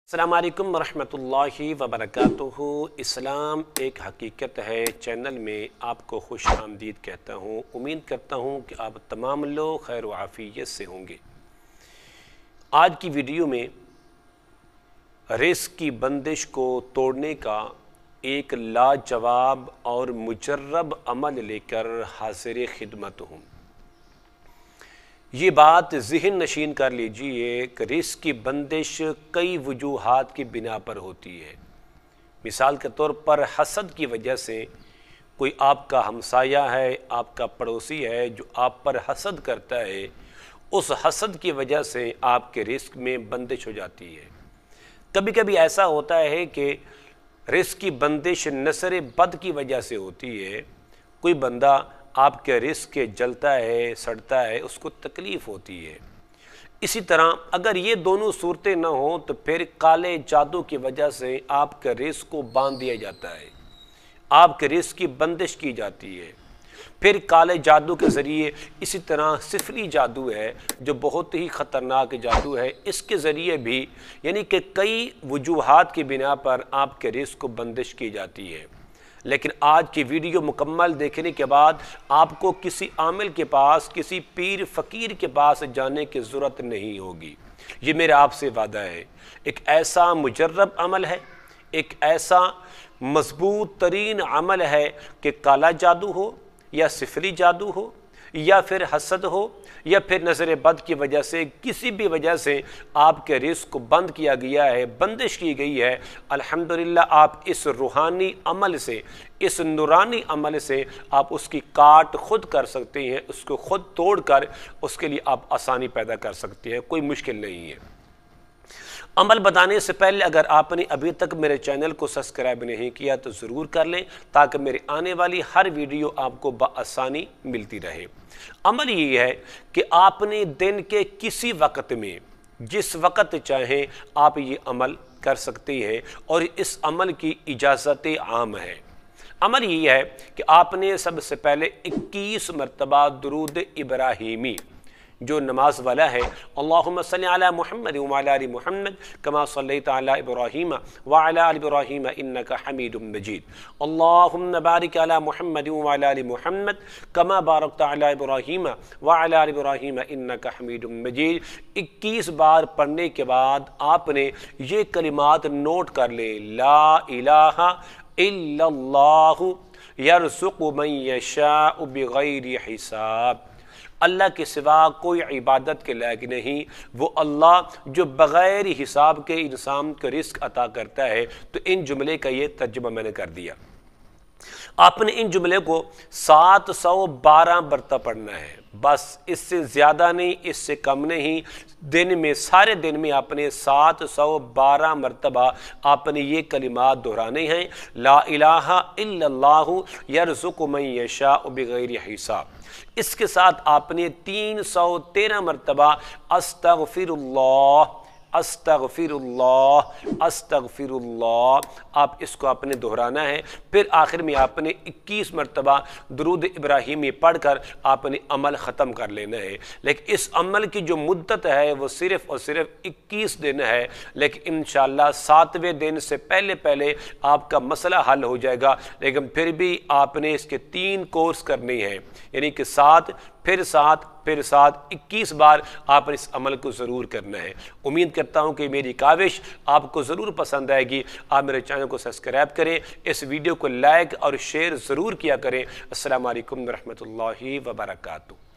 السلام علیکم ورحمۃ اللہ وبرکاتہ۔ اسلام ایک حقیقت ہے چینل میں آپ کو خوش آمدید کہتا ہوں۔ امید کرتا ہوں کہ آپ تمام لوگ خیر و عافیت سے ہوں گے۔ آج کی ویڈیو میں رزق کی بندش کو توڑنے کا ایک لاجواب اور مجرب عمل لے کر حاضر خدمت ہوں۔ یہ بات ذہن نشین کر لیجئے کہ رزق کی بندش کئی وجوہات کی بنا پر ہوتی ہے۔ مثال کے طور پر حسد کی وجہ سے کوئی آپ کا ہمسایہ ہے، آپ کا پڑوسی ہے جو آپ پر حسد کرتا ہے، اس حسد کی وجہ سے آپ کے رزق میں بندش ہو جاتی ہے۔ کبھی کبھی ایسا ہوتا ہے کہ رزق کی بندش نظر بد کی وجہ سے ہوتی ہے۔ کوئی بندہ آپ کے رزق کے جلتا ہے، سڑتا ہے، اس کو تکلیف ہوتی ہے۔ اسی طرح اگر یہ دونوں صورتیں نہ ہوں تو پھر کالے جادو کی وجہ سے آپ کے رزق کو باندھ دیا جاتا ہے، آپ کے رزق کی بندش کی جاتی ہے۔ پھر کالے جادو کے ذریعے اسی طرح سفلی جادو ہے جو بہت ہی خطرناک جادو ہے، اس کے ذریعے بھی یعنی کہ کئی وجوہات کی بنا پر آپ کے رزق کو بندش کی جاتی ہے۔ لیکن آج کی ویڈیو مکمل دیکھنے کے بعد آپ کو کسی عامل کے پاس، کسی پیر فقیر کے پاس جانے کی ضرورت نہیں ہوگی۔ یہ میرا آپ سے وعدہ ہے۔ ایک ایسا مجرب عمل ہے، ایک ایسا مضبوط ترین عمل ہے کہ کالا جادو ہو یا سفلی جادو ہو یا پھر حسد ہو یا پھر نظر بد کی وجہ سے کسی بھی وجہ سے آپ کے رزق کو بند کیا گیا ہے، بندش کی گئی ہے، الحمدللہ آپ اس روحانی عمل سے، اس نورانی عمل سے آپ اس کی کاٹ خود کر سکتے ہیں، اس کو خود توڑ کر اس کے لیے آپ آسانی پیدا کر سکتے ہیں، کوئی مشکل نہیں ہے۔ عمل بتانے سے پہلے اگر آپ نے ابھی تک میرے چینل کو سبسکرائب نہیں کیا تو ضرور کر لیں تاکہ میری آنے والی ہر ویڈیو آپ کو بآسانی ملتی رہے۔ عمل یہ ہے کہ آپ نے دن کے کسی وقت میں جس وقت چاہیں آپ یہ عمل کر سکتے ہیں اور اس عمل کی اجازت عام ہے۔ عمل یہ ہے کہ آپ نے سب سے پہلے 21 مرتبہ درود ابراہیمی جو نماز والا ہے، اللہم صلی علی محمد وعلی آل محمد کما صلیت علی ابراہیم وعلی آل ابراہیم انکا حمید مجید، اللہم بارک علی محمد وعلی آل محمد کما بارکت علی ابراہیم وعلی آل ابراہیم انکا حمید مجید۔ 21 بار پڑھنے کے بعد آپ نے یہ کلمات نوٹ کر لیں، لا الہ الا اللہ یرزق من یشاء بغیر حساب۔ اللہ کے سوا کوئی عبادت کے لائق نہیں، وہ اللہ جو بغیر حساب کے انسان کو رزق عطا کرتا ہے۔ تو ان جملے کا یہ ترجمہ میں نے کر دیا۔ آپ نے ان جملے کو 712 مرتبہ پڑھنا ہے، بس اس سے زیادہ نہیں، اس سے کم نہیں۔ دن میں، سارے دن میں آپ نے 712 مرتبہ آپ نے یہ کلمات دہرانے ہیں، لا الہ الا اللہ یرزق من یشاء بغیر حساب۔ اس کے ساتھ آپ نے 313 مرتبہ استغفر اللہ، استغفر اللہ، استغفر اللہ، آپ اس کو آپ نے دہرانا ہے۔ پھر آخر میں آپ نے 21 مرتبہ درود ابراہیمی پڑھ کر آپ نے عمل ختم کر لینا ہے۔ لیکن اس عمل کی جو مدت ہے وہ صرف اور صرف 21 دن ہے، لیکن انشاءاللہ 7ویں دن سے پہلے آپ کا مسئلہ حل ہو جائے گا۔ لیکن پھر بھی آپ نے اس کے 3 کورس کرنے ہیں، یعنی کہ 7 پھر 7 پھر 7، 21 بار آپ نے اس عمل کو ضرور کرنا ہے۔ امید کرتا ہوں کہ میری کاوش آپ کو ضرور پسند آئے گی۔ آپ میرے چینل کو سبسکرائب کریں، اس ویڈیو کو لائک اور شیئر ضرور کیا کریں۔ السلام علیکم ورحمۃ اللہ وبرکاتہ۔